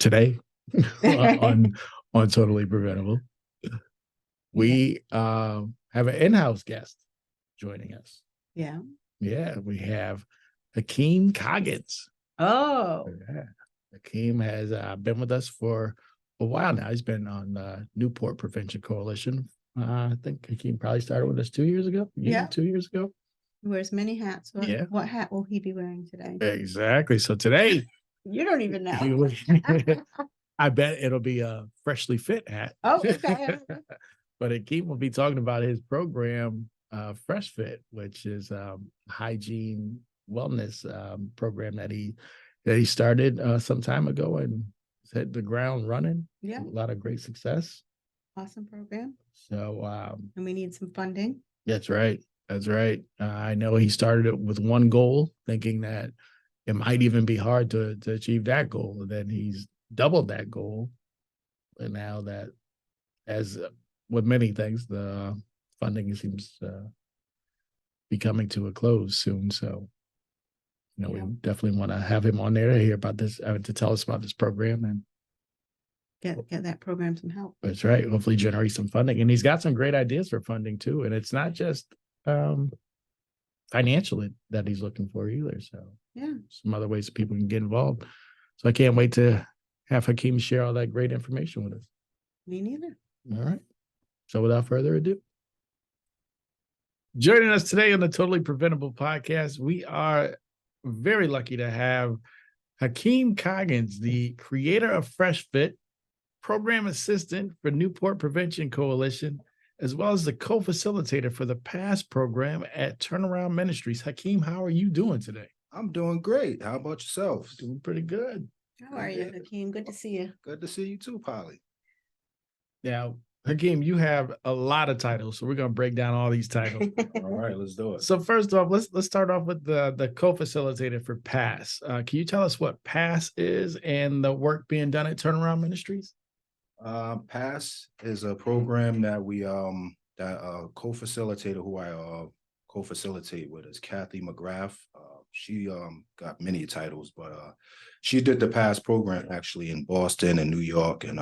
today on Totally Preventable. We have an in-house guest joining us. Yeah. Yeah, we have Hakim Coggins. Oh. Yeah. Hakim has been with us for a while now. He's been on the Newport Prevention Coalition. I think Hakim probably started with us 2 years ago. Yeah. 2 years ago. He wears many hats. Yeah. What hat will he be wearing today? Exactly. So today, You don't even know. I bet it'll be a freshly fit hat. Oh, okay. But Hakim will be talking about his program, Fresh Fit, which is a hygiene wellness program that he started some time ago and hit the ground running. Yeah. A lot of great success. Awesome program. So, and we need some funding. That's right. That's right. I know he started it with one goal, thinking that it might even be hard to achieve that goal. And then he's doubled that goal. And now that, as with many things, the funding seems be coming to a close soon. So, we definitely want to have him on there to hear about this, to tell us about this program and get that program some help. That's right. Hopefully generate some funding. And he's got some great ideas for funding too. And it's not just financially that he's looking for either. So yeah, some other ways people can get involved. So I can't wait to have Hakim share all that great information with us. Me neither. All right. So without further ado, joining us today on the Totally Preventable podcast, we are very lucky to have Hakim Coggins, the creator of Fresh Fit, program assistant for Newport Prevention Coalition, as well as the co-facilitator for the PASS program at Turnaround Ministries. Hakim, how are you doing today? I'm doing great. How about yourself? Doing pretty good. How are you, Hakim? Good to see you. Good to see you too, Polly. Now, Hakim, you have a lot of titles, so we're going to break down all these titles. All right, let's do it. So first off, let's start off with the co-facilitator for PASS. Can you tell us what PASS is and the work being done at Turnaround Ministries? PASS is a program that we that co-facilitator who I co-facilitate with is Kathy McGrath. She got many titles, but she did the PASS program actually in Boston and New York, and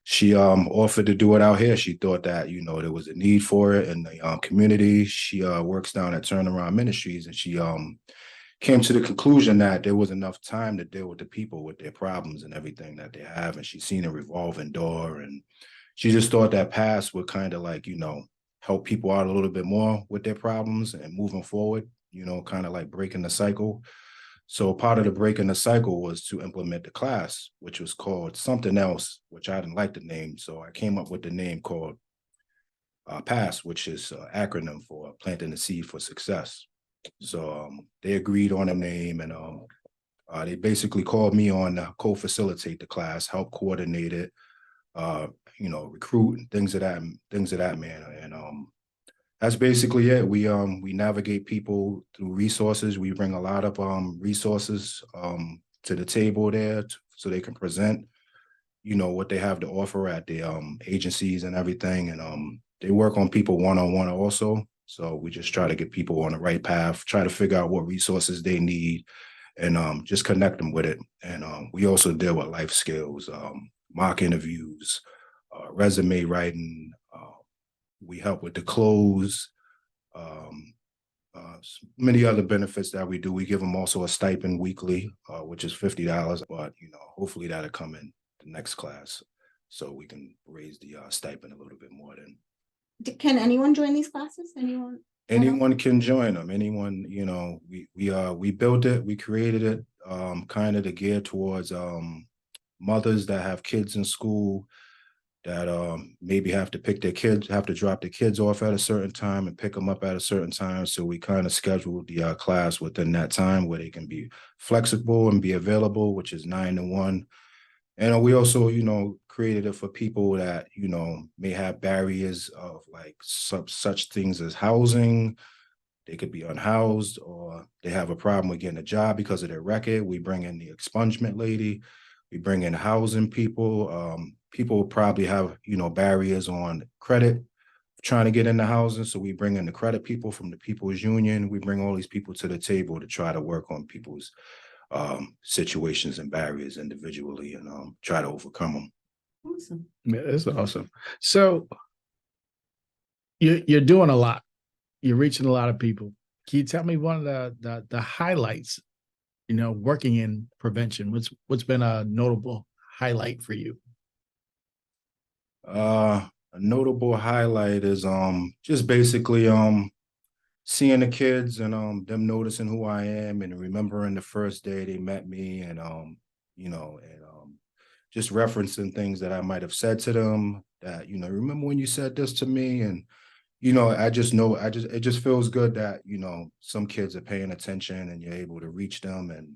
she offered to do it out here. She thought that there was a need for it in the community. She works down at Turnaround Ministries, and she came to the conclusion that there was enough time to deal with the people with their problems and everything that they have. And she's seen a revolving door. And she just thought that PASS would kind of help people out a little bit more with their problems and moving forward, kind of like breaking the cycle. So part of the breaking the cycle was to implement the class, which was called something else, which I didn't like the name. So I came up with the name called PASS, which is an acronym for Planting the Seed for Success. So they agreed on a name, and they basically called me on to co-facilitate the class, help coordinate it, recruit and things of that manner. And that's basically it. We navigate people through resources. We bring a lot of resources to the table there so they can present, what they have to offer at the agencies and everything. And they work on people one-on-one also. So we just try to get people on the right path, try to figure out what resources they need, and just connect them with it. And we also deal with life skills, mock interviews, resume writing. We help with the close, many other benefits that we do. We give them also a stipend weekly, which is $50, but hopefully that'll come in the next class, so we can raise the stipend a little bit more then. Can anyone join these classes? Anyone can join them. Anyone, we built it, we created it, kind of to gear towards mothers that have kids in school that maybe have to drop their kids off at a certain time and pick them up at a certain time. So we kind of scheduled the class within that time where they can be flexible and be available, which is 9 to 1. And we also, created it for people that, may have barriers of such things as housing. They could be unhoused, or they have a problem with getting a job because of their record. We bring in the expungement lady. We bring in housing people. People probably have, barriers on credit, trying to get into housing. So we bring in the credit people from the People's Union. We bring all these people to the table to try to work on people's situations and barriers individually and try to overcome them. Awesome. Yeah, that's awesome. So you're doing a lot. You're reaching a lot of people. Can you tell me one of the highlights, working in prevention? What's been a notable highlight for you? A notable highlight is just basically seeing the kids and them noticing who I am and remembering the first day they met me and just referencing things that I might have said to them that, remember when you said this to me? And, I just know, it just feels good that, some kids are paying attention and you're able to reach them and,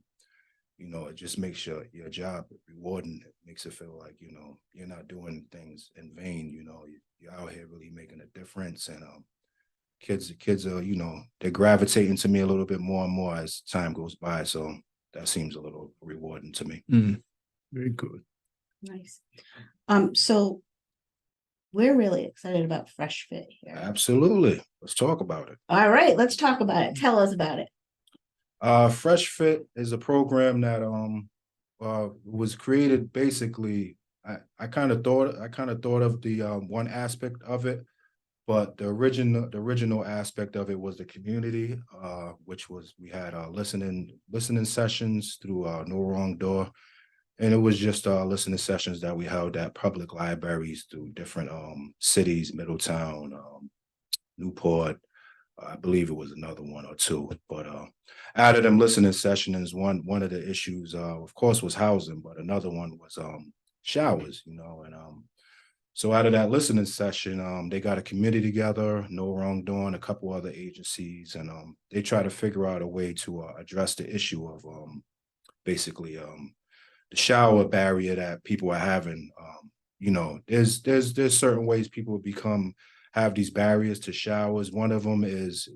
it just makes your job rewarding. It makes it feel like, you're not doing things in vain, you're out here really making a difference. And kids are, they're gravitating to me a little bit more and more as time goes by. So that seems a little rewarding to me. Very good. Nice. So we're really excited about Fresh Fit here. Absolutely. Let's talk about it. All right, let's talk about it. Tell us about it. Fresh Fit is a program that was created basically. I kind of thought of the one aspect of it, but the original aspect of it was the community, which was we had listening sessions through No Wrong Door, and it was just listening sessions that we held at public libraries through different cities, Middletown, Newport. I believe it was another one or two, but out of them listening sessions, one of the issues, of course, was housing, but another one was showers, and so out of that listening session, they got a committee together, No Wrongdoing, a couple other agencies, and they try to figure out a way to address the issue of basically the shower barrier that people are having. There's certain ways people have these barriers to showers. One of them is,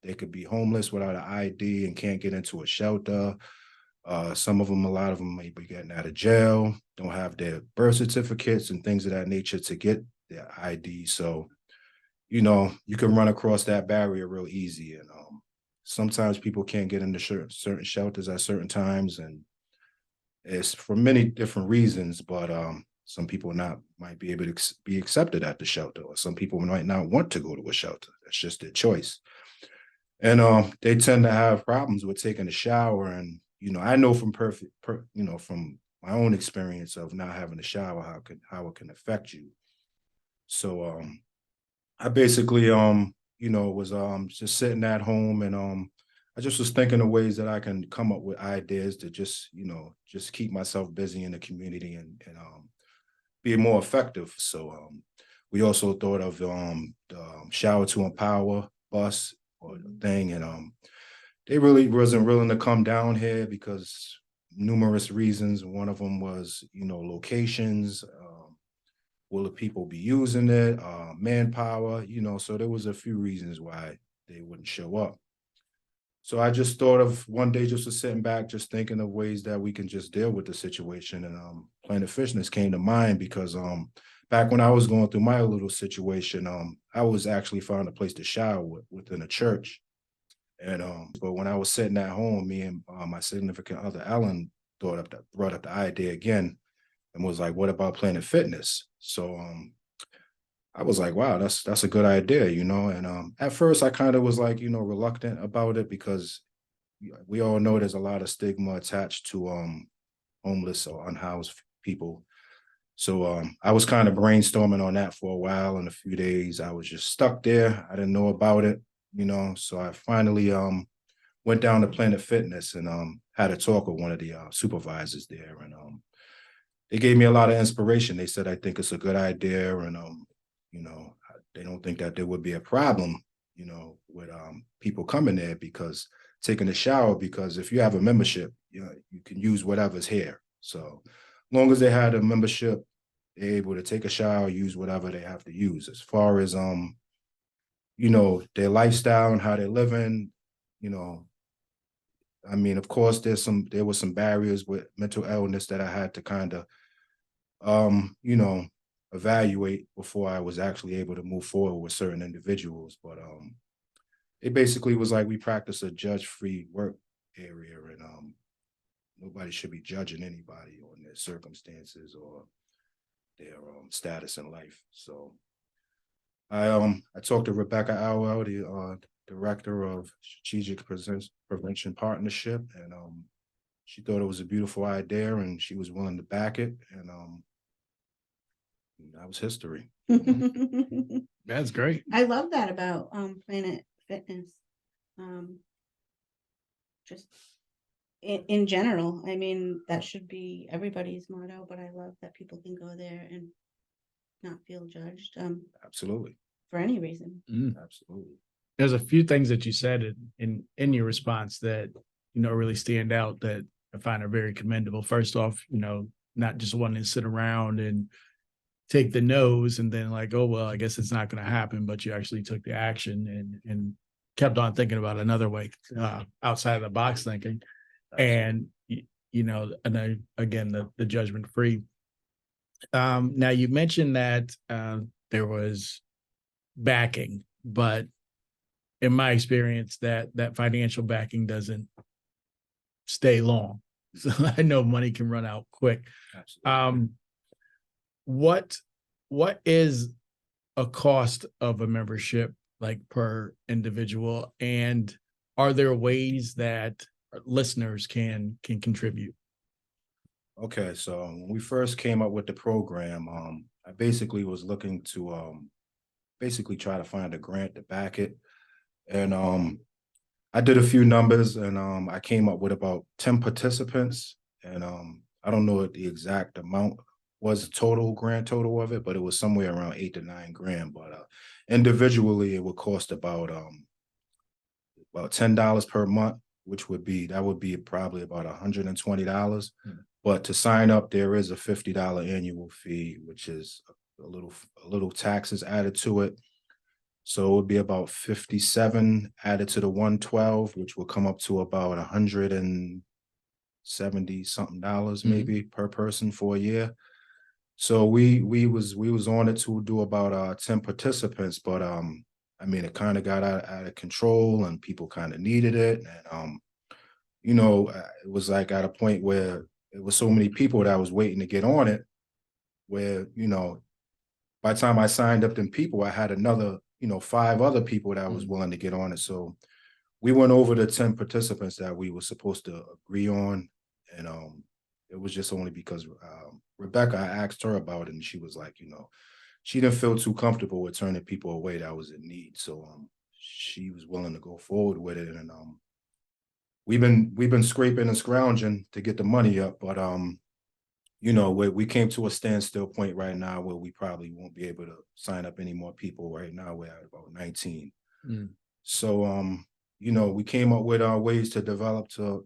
they could be homeless without an ID and can't get into a shelter. A lot of them may be getting out of jail, don't have their birth certificates and things of that nature to get their ID. So, you can run across that barrier real easy. And sometimes people can't get into certain shelters at certain times. And it's for many different reasons, but some people might be able to be accepted at the shelter, or some people might not want to go to a shelter. That's just their choice. And they tend to have problems with taking a shower. And, I know from from my own experience of not having a shower, how it can affect you. So I basically, was just sitting at home and I just was thinking of ways that I can come up with ideas to just keep myself busy in the community and be more effective. So we also thought of the Shower to Empower bus or thing, and they really wasn't willing to come down here because numerous reasons. One of them was, locations. Will the people be using it? Manpower, so there was a few reasons why they wouldn't show up. So I just thought of one day just sitting back, just thinking of ways that we can just deal with the situation. And Planet Fitness came to mind because back when I was going through my little situation, I was actually found a place to shower within a church. And but when I was sitting at home, me and my significant other, Ellen, brought up the idea again and was like, what about Planet Fitness? So I was like, wow, that's a good idea, and at first I kind of was like, reluctant about it because we all know there's a lot of stigma attached to homeless or unhoused people. So I was kind of brainstorming on that for a while. In a few days, I was just stuck there. I didn't know about it, so I finally went down to Planet Fitness and had a talk with one of the supervisors there, and they gave me a lot of inspiration. They said, I think it's a good idea, and they don't think that there would be a problem, with people coming there because taking a shower, because if you have a membership, you can use whatever's here. So as long as they had a membership, they're able to take a shower, use whatever they have to use. As far as their lifestyle and how they're living, I mean, of course, there were some barriers with mental illness that I had to kind of evaluate before I was actually able to move forward with certain individuals. But it basically was like we practice a judge-free work area, and nobody should be judging anybody on their circumstances or their status in life. So I talked to Rebecca Alwell, the director of Strategic Prevention Partnership, and she thought it was a beautiful idea, and she was willing to back it, and that was history. That's great. I love that about Planet Fitness. Just in general, I mean, that should be everybody's motto, but I love that people can go there and not feel judged Absolutely, for any reason. absolutely. There's a few things that you said in your response that, really stand out that I find are very commendable. First off, not just wanting to sit around and take the no's and then like, oh, well, I guess it's not going to happen, but you actually took the action and kept on thinking about another way, outside of the box thinking. And, and I, again, the judgment free. Now you mentioned that there was backing, but in my experience, that financial backing doesn't stay long. So I know money can run out quick. Absolutely. What is a cost of a membership like per individual, and are there ways that listeners can contribute? Okay, so when we first came up with the program, I basically was looking to basically try to find a grant to back it. And I did a few numbers, and I came up with about 10 participants. And I don't know what the exact amount was, total grand total of it, but it was somewhere around 8 to 9 grand. But individually, it would cost about $10 per month, which would be probably about $120. But to sign up, there is a $50 annual fee, which is a little taxes added to it. So it would be about 57 added to the 112, which will come up to about $170 something maybe per person for a year. So we was on it to do about 10 participants, but I mean, it kind of got out of control, and people kind of needed it, and it was like at a point where it was so many people that I was waiting to get on it, where by the time I signed up them people, I had another 5 other people that was willing to get on it. So we went over the 10 participants that we were supposed to agree on, and it was just only because Rebecca, I asked her about it, and she was like, she didn't feel too comfortable with turning people away that was in need. So she was willing to go forward with it, and we've been scraping and scrounging to get the money up, but we came to a standstill point right now where we probably won't be able to sign up any more people. Right now we're at about 19. So we came up with ways to develop to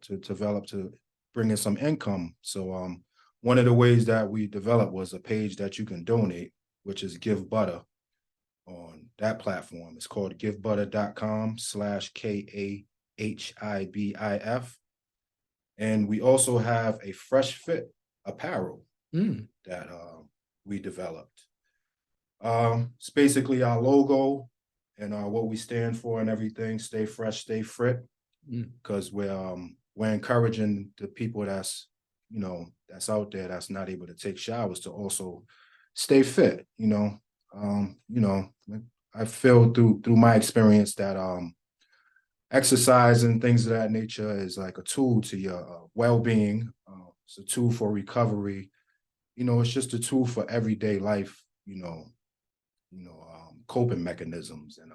bring in some income. So one of the ways that we developed was a page that you can donate, which is Give Butter. On that platform, it's called givbutter.com/KAHIBIF. And we also have a Fresh Fit apparel that we developed. It's basically our logo and what we stand for and everything. Stay fresh, stay fit, because we're encouraging the people that's out there that's not able to take showers to also stay fit. I feel through my experience that exercise and things of that nature is like a tool to your well-being. It's a tool for recovery. It's just a tool for everyday life, coping mechanisms. And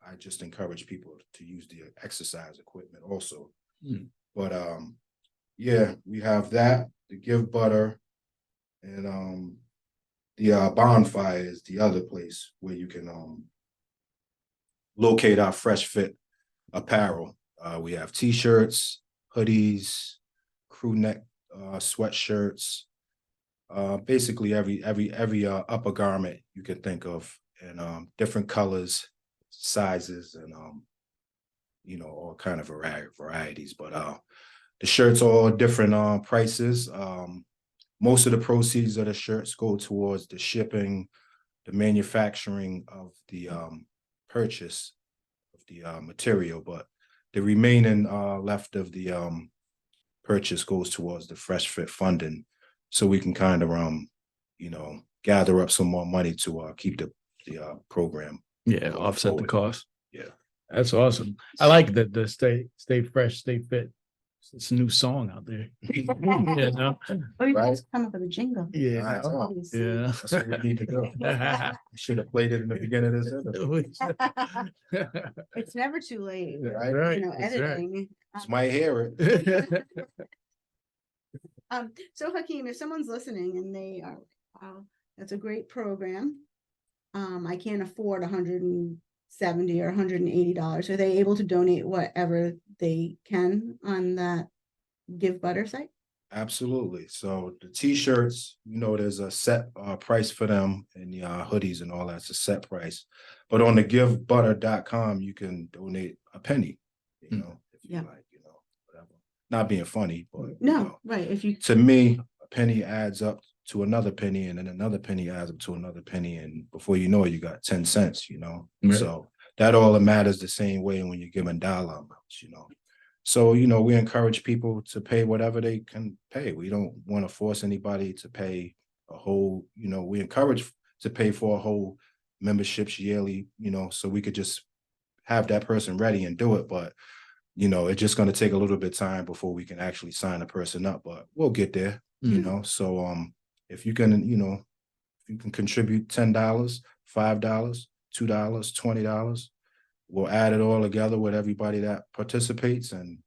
I just encourage people to use the exercise equipment also. But yeah, we have that, the Give Butter, and the Bonfire is the other place where you can locate our Fresh Fit apparel. We have t-shirts, hoodies, crew neck sweatshirts, basically every upper garment you can think of, and different colors, sizes, and all kind of varieties. But the shirts are all different prices. Most of the proceeds of the shirts go towards the shipping, the manufacturing of the purchase of the material, but the remaining left of the purchase goes towards the Fresh Fit funding, so we can kind of gather up some more money to keep the program. Yeah, going offset the forward. cost. Yeah. That's awesome. I like that the stay fresh, stay fit. It's a new song out there. Yeah, no? Oh, you Right. guys come up with a jingle. Yeah, Right, no? Please. Yeah. That's where we need to go. Should have played it in the beginning of this episode. It's never too late. Yeah, That's right. You know, That's right. editing. Just might hear it. So Hakeem, if someone's listening and they are, wow, that's a great program. I can't afford $170 or $180. Are they able to donate whatever they can on that Give Butter site? Absolutely. So the t-shirts, there's a set price for them, and the hoodies and all that's a set price. But on the givebutter.com, you can donate a penny, if you Yeah. like, whatever. Not being funny, but No, right. If you to me, a penny adds up to another penny, and then another penny adds up to another penny, and before you know it, you got 10 cents, Right. So that all matters the same way when you're giving dollar amounts, So, we encourage people to pay whatever they can pay. We don't want to force anybody to pay a whole, we encourage to pay for a whole memberships yearly, so we could just have that person ready and do it. But, it's just going to take a little bit of time before we can actually sign a person up, but we'll get there, So, if you can, if you can contribute $10, $5, $2, $20, we'll add it all together with everybody that participates and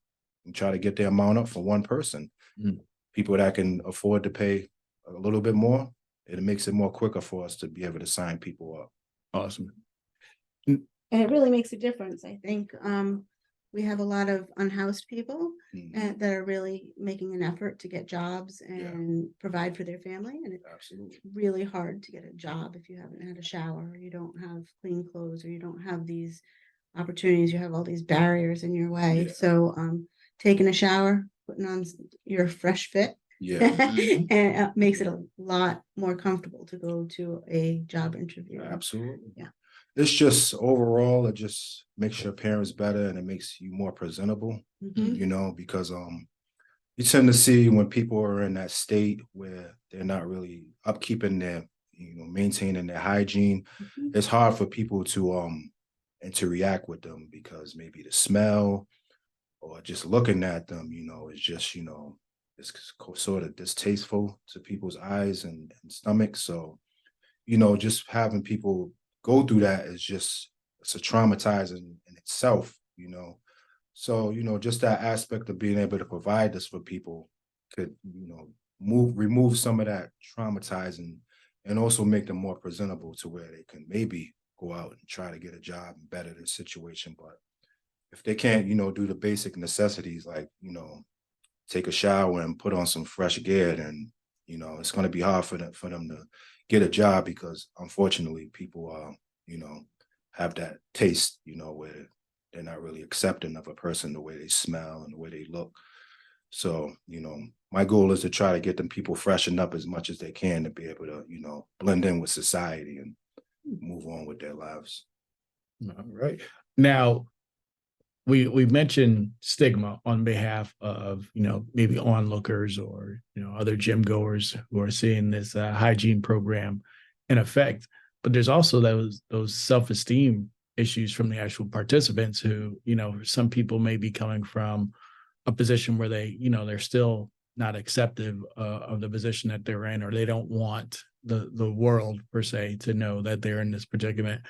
try to get the amount up for one person. People that can afford to pay a little bit more, it makes it more quicker for us to be able to sign people up. Awesome. and it really makes a difference. I think we have a lot of unhoused people that are really making an effort to get jobs and provide for their family. And it's Absolutely. really hard to get a job if you haven't had a shower, or you don't have clean clothes, or you don't have these opportunities. You have all these barriers in your way. Yeah. So taking a shower, putting on your Fresh Fit, and makes it a lot more comfortable to go to a job interview. Absolutely. Yeah. It's just overall, it just makes your appearance better, and it makes you more presentable, because you tend to see when people are in that state where they're not really upkeeping their, maintaining their hygiene, it's hard for people to react with them, because maybe the smell or just looking at them, is just, it's sort of distasteful to people's eyes and stomachs. So, just having people go through that is it's a traumatizing in itself, So, just that aspect of being able to provide this for people could, remove some of that traumatizing, and also make them more presentable to where they can maybe go out and try to get a job and better their situation. But if they can't, do the basic necessities like, take a shower and put on some fresh gear, then, it's going to be hard for them to get a job, because unfortunately people have that taste, where they're not really accepting of a person, the way they smell and the way they look. So, my goal is to try to get them people freshened up as much as they can to be able to, blend in with society and move on with their lives. All right. Now, we mentioned stigma on behalf of, maybe onlookers or, other gym goers who are seeing this hygiene program in effect. But there's also those self-esteem issues from the actual participants who, some people may be coming from a position where they, they're still not acceptive of the position that they're in, or they don't want the world per se to know that they're in this predicament.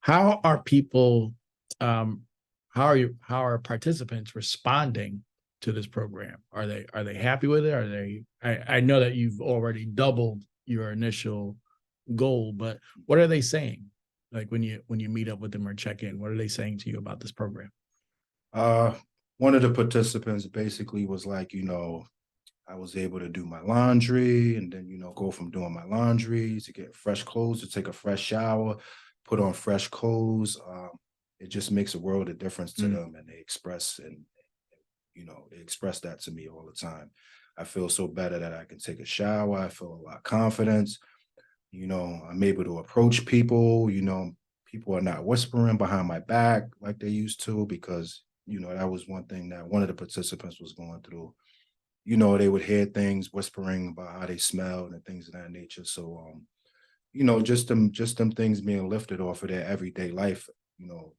How are people, how are participants responding to this program? Are they happy with it? I know that you've already doubled your initial goal, but what are they saying? Like when you meet up with them or check in, what are they saying to you about this program? One of the participants basically was like, I was able to do my laundry, and then, go from doing my laundry to get fresh clothes, to take a fresh shower, put on fresh clothes. It just makes a world of difference to them, and they express that to me all the time. I feel so better that I can take a shower. I feel a lot of confidence. I'm able to approach people. People are not whispering behind my back like they used to, because, that was one thing that one of the participants was going through. you know, they would hear things whispering about how they smelled and things of that nature. So, you know, just them things being lifted off of their everyday life, you know,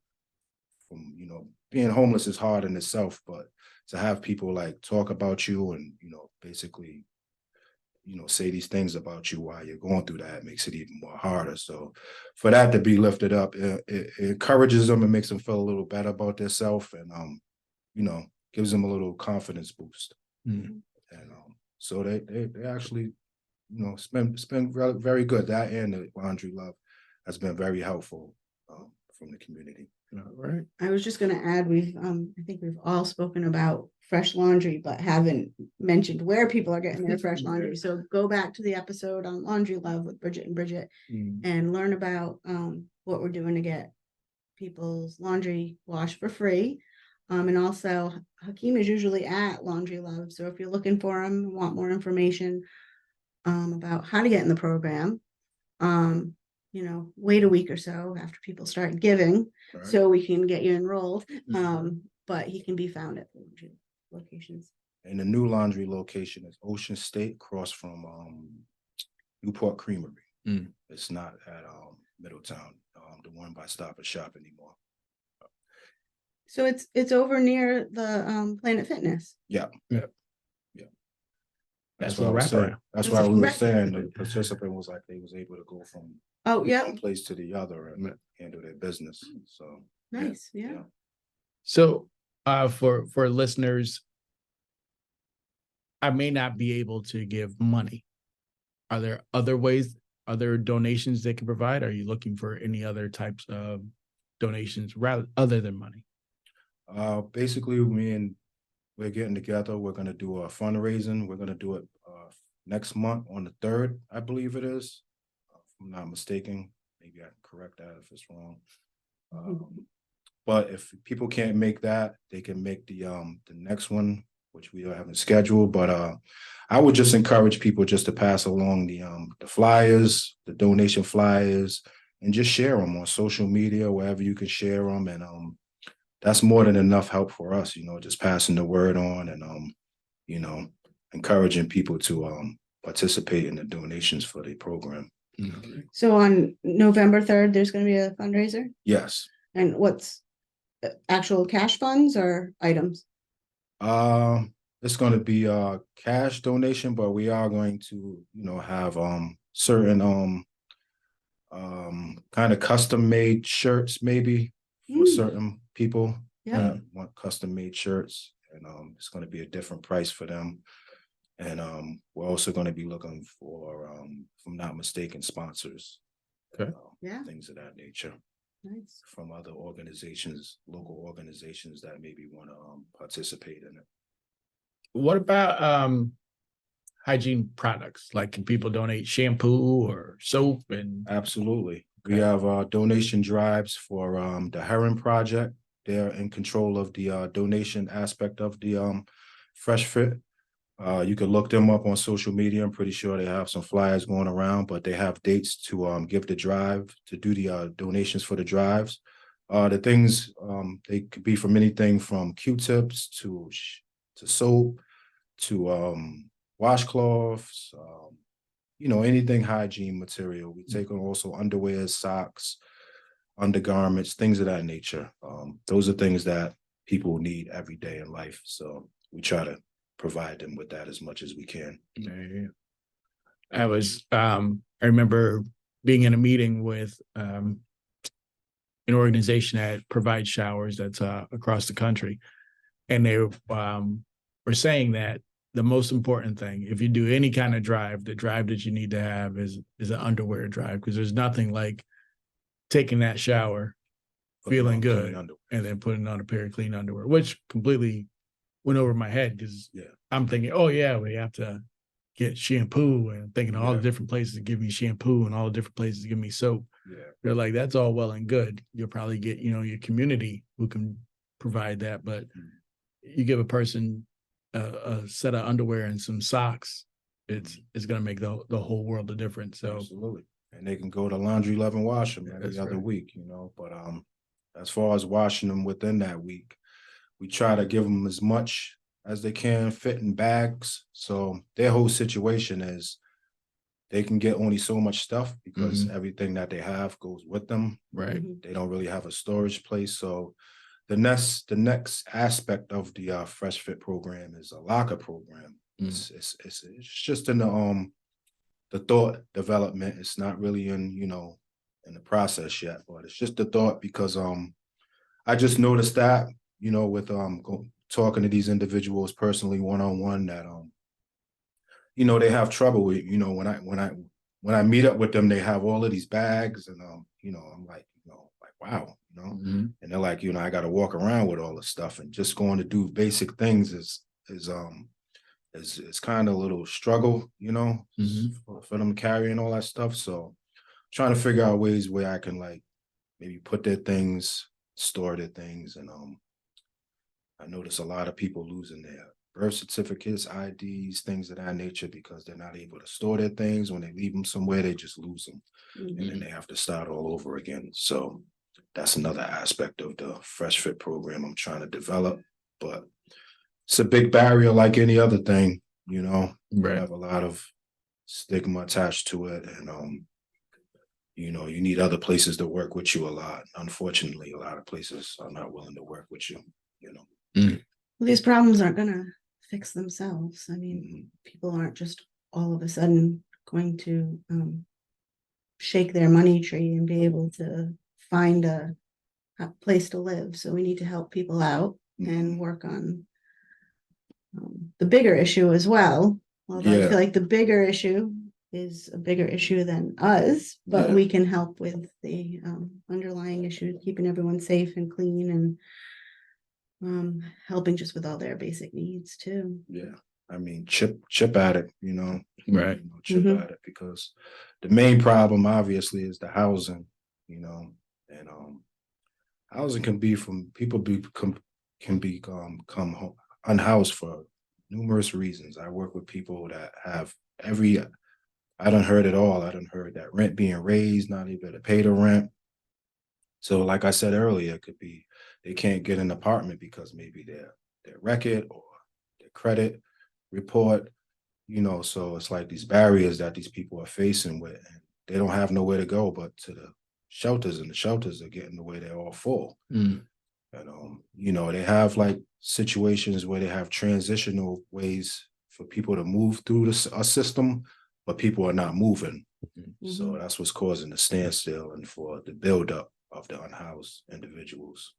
from, you know, being homeless is hard in itself, but to have people like talk about you and, you know, basically, you know, say these things about you while you're going through that makes it even more harder. So for that to be lifted up, it encourages them and makes them feel a little better about themselves, and you know, gives them a little confidence boost. Mm. And so they actually, you know, it's been very good. That and the laundry love has been very helpful from the community. All right. I was just gonna add, I think we've all spoken about fresh laundry, but haven't mentioned where people are getting their fresh laundry. So go back to the episode on Laundry Love with Bridget and Bridget and learn about what we're doing to get people's laundry washed for free. And also Hakim is usually at Laundry Love. So if you're looking for him, want more information about how to get in the program, you know, wait a week or so after people start giving, Right. so we can get you enrolled. But he can be found at the laundry locations. And the new laundry location is Ocean State, across from Newport Creamery. It's not at Middletown, the one by Stop and Shop anymore. So it's over near the Planet Fitness. Yeah. Yeah. Yeah. That's what I a was saying. wraparound. That's That's why a we were wrap- saying the participant was like they was able to go from Oh, yeah, one place to the other and handle their business. So nice, yeah. So for listeners, I may not be able to give money. Are there other ways, other donations they can provide? Are you looking for any other types of donations rather other than money? basically we're getting together. We're gonna do a fundraising. We're gonna do it next month on the 3rd, I believe it is. If I'm not mistaken. Maybe I can correct that if it's wrong. But if people can't make that, they can make the next one, which we haven't scheduled. But I would just encourage people just to pass along the flyers, the donation flyers, and just share them on social media, wherever you can share them. And that's more than enough help for us, you know, just passing the word on and you know, encouraging people to participate in the donations for the program. So on November 3rd, there's gonna be a fundraiser, Yes. and what's actual cash funds or items? It's going to be a cash donation, but we are going to, you know, have certain kind of custom made shirts maybe for certain people. Yeah. Want custom made shirts, and it's going to be a different price for them. And we're also going to be looking for, if I'm not mistaken, sponsors. Okay. Yeah. Things of that nature. Nice. From other organizations, local organizations that maybe want to participate in it. What about hygiene products? Like, can people donate shampoo or soap? And Absolutely. We have donation drives for the Heron Project. They're in control of the donation aspect of the Fresh Fit. You can look them up on social media. I'm pretty sure they have some flyers going around, but they have dates to give the drive, to do the donations for the drives. The things, they could be from anything from Q-tips to soap to washcloths, you know, anything hygiene material. We take on also underwear, socks, undergarments, things of that nature. Those are things that people need every day in life. So we try to provide them with that as much as we can. I remember being in a meeting with an organization that provides showers that's across the country. And they were saying that the most important thing, if you do any kind of drive, the drive that you need to have is an underwear drive, because there's nothing like taking that shower, feeling good, and then putting on a pair of clean underwear, which completely went over my head, because I'm thinking, oh yeah, we have to get shampoo, and thinking all the different places to give me shampoo and all the different places to give me soap. They're like, that's all well and good. You'll probably get, you know, your community who can provide that, but you give a person a set of underwear and some socks, it's going to make the whole world a difference. So absolutely. And they can go to Laundry Love and wash them every other week, you know. But as far as washing them within that week, we try to give them as much as they can fit in bags. So their whole situation is they can get only so much stuff because everything that they have goes with them. Right. They don't really have a storage place. So the next aspect of the Fresh Fit program is a locker program. It's just in the thought development. It's not really in the process yet, but it's just the thought because I just noticed that with talking to these individuals personally one-on-one that they have trouble with, when I meet up with them, they have all of these bags and I'm like, wow, and they're like, I got to walk around with all this stuff, and just going to do basic things is kind of a little struggle, for them carrying all that stuff. So trying to figure out ways where I can like maybe put their things, store their things. And I notice a lot of people losing their birth certificates, IDs, things of that nature, because they're not able to store their things. When they leave them somewhere, they just lose them. And then they have to start all over again. So that's another aspect of the Fresh Fit program I'm trying to develop. But it's a big barrier like any other thing, Right. You have a lot of stigma attached to it. And you need other places to work with you a lot. Unfortunately, a lot of places are not willing to work with you, Well, these problems aren't going to fix themselves. I mean, people aren't just all of a sudden going to shake their money tree and be able to find a place to live. So we need to help people out and work on the bigger issue as well. Although I feel like the bigger issue is a bigger issue than us, but we can help with the underlying issue, keeping everyone safe and clean, and helping just with all their basic needs too. Yeah. I mean, chip at it, Right. Chip at it, because the main problem obviously is the housing, and housing can be from people can become unhoused for numerous reasons. I work with people that have I done heard it all. I done heard that rent being raised, not able to pay the rent. So like I said earlier, it could be they can't get an apartment because maybe their record or their credit report, so it's like these barriers that these people are facing with, and they don't have nowhere to go but to the shelters, and the shelters are getting the way they're all full. And they have like situations where they have transitional ways for people to move through a system, but people are not moving. So that's what's causing the standstill and for the buildup of the unhoused individuals.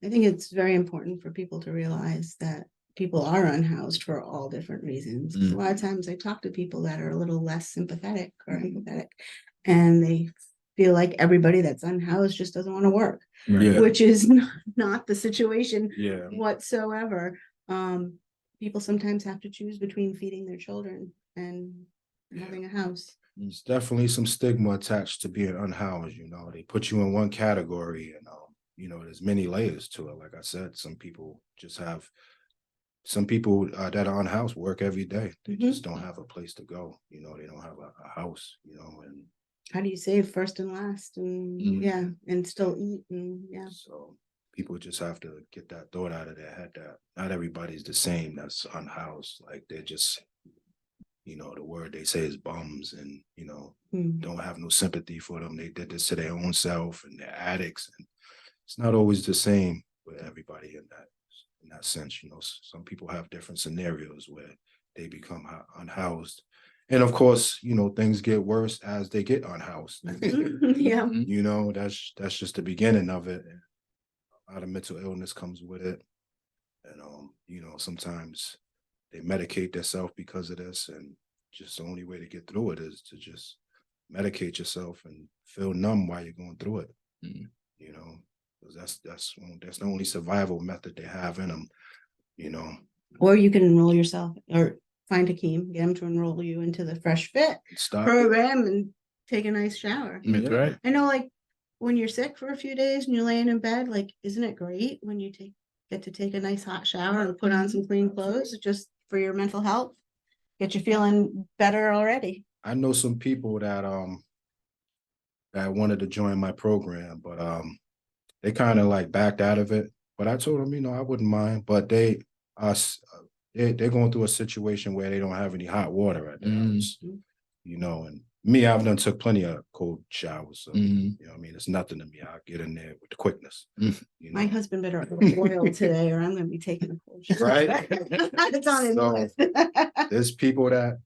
I think it's very important for people to realize that people are unhoused for all different reasons. A lot of times I talk to people that are a little less sympathetic or empathetic, and they feel like everybody that's unhoused just doesn't want to work, which is not the situation whatsoever. People sometimes have to choose between feeding their children and having a house. There's definitely some stigma attached to being unhoused. They put you in one category, and there's many layers to it. Like I said, some people that are unhoused work every day. They just don't have a place to go. They don't have a house. And how do you save first and last, and and still eat, and So people just have to get that thought out of their head that not everybody's the same that's unhoused. Like they're just, the word they say is bums, and don't have no sympathy for them. They did this to their own self, and they're addicts, and it's not always the same with everybody in that sense. Some people have different scenarios where they become unhoused. And of course, things get worse as they get unhoused. That's just the beginning of it. A lot of mental illness comes with it. And sometimes they medicate themselves because of this, and just the only way to get through it is to just medicate yourself and feel numb while you're going through it. Because that's the only survival method they have in them. Or you can enroll yourself, or find Hakim, get him to enroll you into the Fresh Fit program and take a nice shower. That's right. I know, like when you're sick for a few days and you're laying in bed, like, isn't it great when you get to take a nice hot shower and put on some clean clothes just for your mental health? Get you feeling better already. I know some people that wanted to join my program, but they kind of like backed out of it. But I told them, I wouldn't mind. But they they're going through a situation where they don't have any hot water at their Mm. house, you know, and me, I've done took plenty of cold showers. So, Mhm. you know, what I mean, it's nothing to me. I'll get in there with the quickness. Mm. You My know, husband better order oil today, or I'm gonna be taking a cold shower. Right? It's on his So, list. there's people that,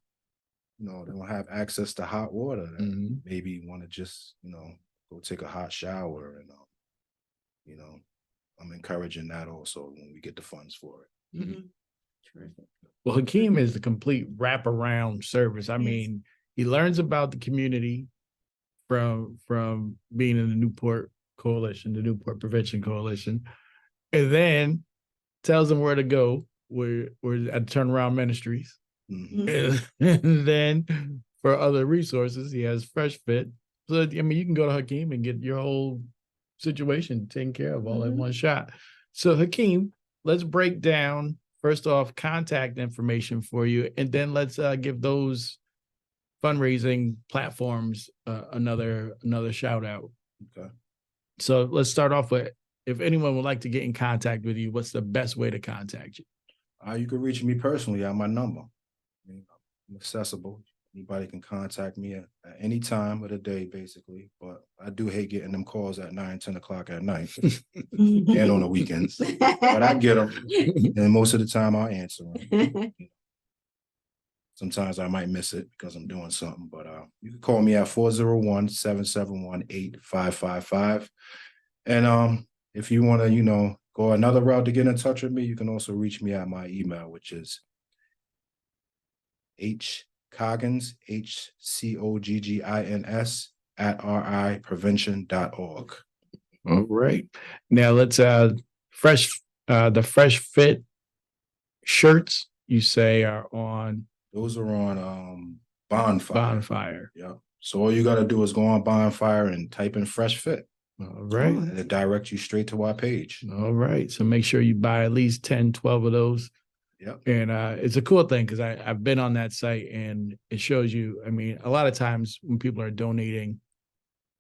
you know, don't have access to hot water that Mhm. maybe want to just, you know, go take a hot shower. And, you know, I'm encouraging that also when we get the funds for it. Mhm. Terrific. Well, Hakim is the complete wraparound service. I Yes. mean, he learns about the community from being in the Newport Coalition, the Newport Prevention Coalition, and then tells them where to go. We're at Turnaround Ministries. Mhm. And then for other resources, he has Fresh Fit. So I mean, you can go to Hakim and get your whole situation taken care of all in Mhm. one shot. So Hakim, let's break down first off contact information for you, and then let's give those fundraising platforms another shout out. Okay. So let's start off with, if anyone would like to get in contact with you, what's the best way to contact you? You can reach me personally at my number. I mean, I'm accessible. Anybody can contact me at any time of the day, basically. But I do hate getting them calls at 9, 10 o'clock at night and on the weekends. But I get them. And most of the time I'll answer them. Sometimes I might miss it because I'm doing something, but you can call me at 401-771-8555. And if you want to, you know, go another route to get in touch with me, you can also reach me at my email, which is Coggins, HCOGGINS @riprevention.org. All right. Now let's the Fresh Fit shirts you say are on Those are on Bonfire. Bonfire. Yeah. So all you got to do is go on Bonfire and type in Fresh Fit. All right. And it directs you straight to our page. All right. So make sure you buy at least 10, 12 of those. Yep. And it's a cool thing because I've been on that site and it shows you, I mean, a lot of times when people are donating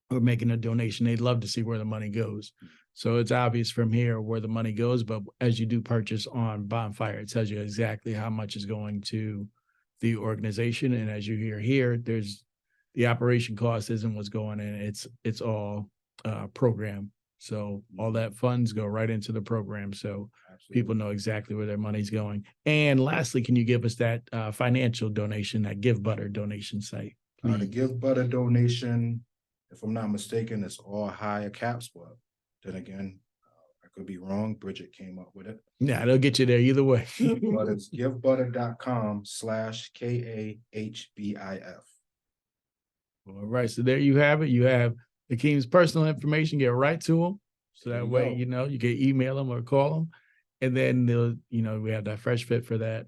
or making a donation, they'd love to see where the money goes. So it's obvious from here where the money goes, but as you do purchase on Bonfire, it tells you exactly how much is going to the organization. And as you hear here, there's the operation cost isn't what's going in. It's all program. So all that funds go right into the program. So Absolutely. people know exactly where their money's going. And lastly, can you give us that financial donation, that Give Butter donation site? The please? Give Butter donation, if I'm not mistaken, it's all higher caps, but then again, I could be wrong. Bridget came up with it. Yeah, they'll get you there either way. But it's givebutter.com/KAHBIF. All right. So there you have it. You have Hakim's personal information. Get right to him. So There that you way, go. you know, you can email them or call them. And then they'll, you know, we have that Fresh Fit for that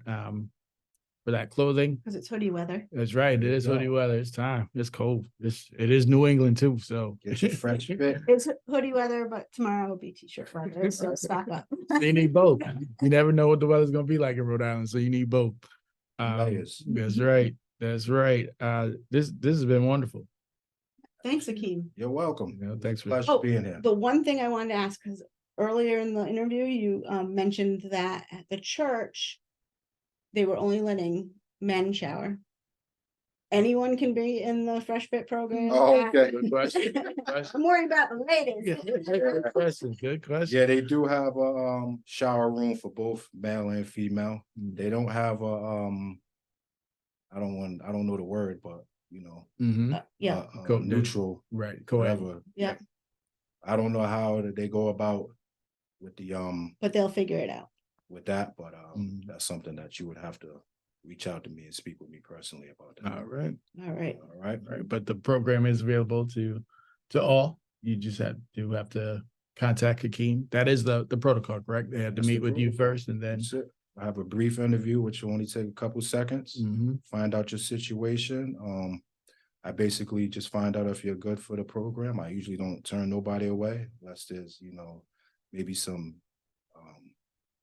clothing. Because it's hoodie weather. That's right. It There you is go. hoodie weather. It's time. It's cold. It is New England too. So Get your Fresh Fit. It's hoodie weather, but tomorrow will be t-shirt weather, so stock up. you need both. You never know what the weather's gonna be like in Rhode Island, so you need both. Layers. That's right. That's right. This has been wonderful. Thanks, Hakim. You're welcome. You know, thanks for Pleasure being here. The one thing I wanted to ask, because earlier in the interview, you mentioned that at the church, they were only letting men shower. Anyone can be in the Fresh Fit program? Oh, okay. Good question. Good question. I'm worried about the ladies. Good question. Good question. Yeah, they do have a shower room for both male and female. They don't have a I don't know the word, but you know, Mm-hmm. Yeah, neutral, Right. Correct. whatever. yeah, I don't know how they go about with the but they'll figure it out. with that, but Mhm. that's something that you would have to reach out to me and speak with me personally about that. All right. All right. All right. All right. But the program is available to all. You just have to contact Hakim. That is the protocol, correct? They have to That's the meet with you protocol. first and then That's it. I have a brief interview, which will only take a couple seconds. Mhm. Find out your situation. I basically just find out if you're good for the program. I usually don't turn nobody away unless there's, you know, maybe some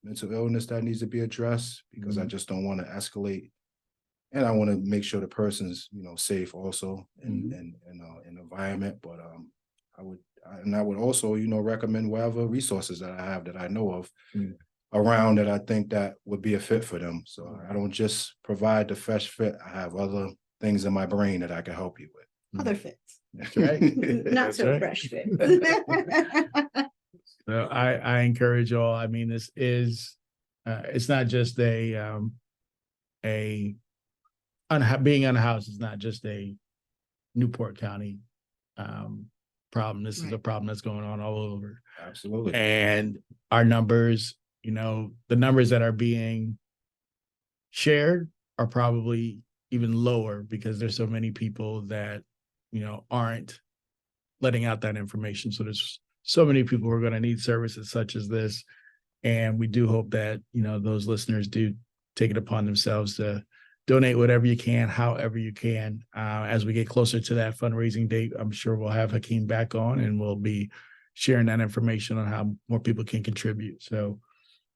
mental illness that needs to be addressed because I just don't want to escalate. And I want to make sure the person's, you know, safe also in an environment. But I would also, you know, recommend whatever resources that I have that I know of. around that I think that would be a fit for them. So I don't just provide the fresh fit. I have other things in my brain that I can help you with. Other fits, That's right. not That's so right. fresh fit. So I encourage all. I mean, this is it's not just being unhoused is not just a Newport County problem. This is a Right. problem that's going on all over. Absolutely. And our numbers, the numbers that are being shared are probably even lower because there's so many people that, aren't letting out that information. So there's so many people who are going to need services such as this. And we do hope that, those listeners do take it upon themselves to donate whatever you can, however you can. As we get closer to that fundraising date, I'm sure we'll have Hakim back on and we'll be sharing that information on how more people can contribute. So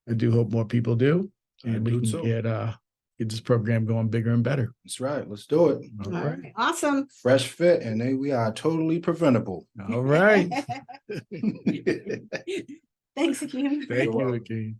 I do hope more people do, and we can get this program going bigger and better. That's right. Let's do it. All All right. right, awesome. Fresh fit, and we are totally preventable. All right. Thanks, Hakeem. Thank you, welcome. Hakim.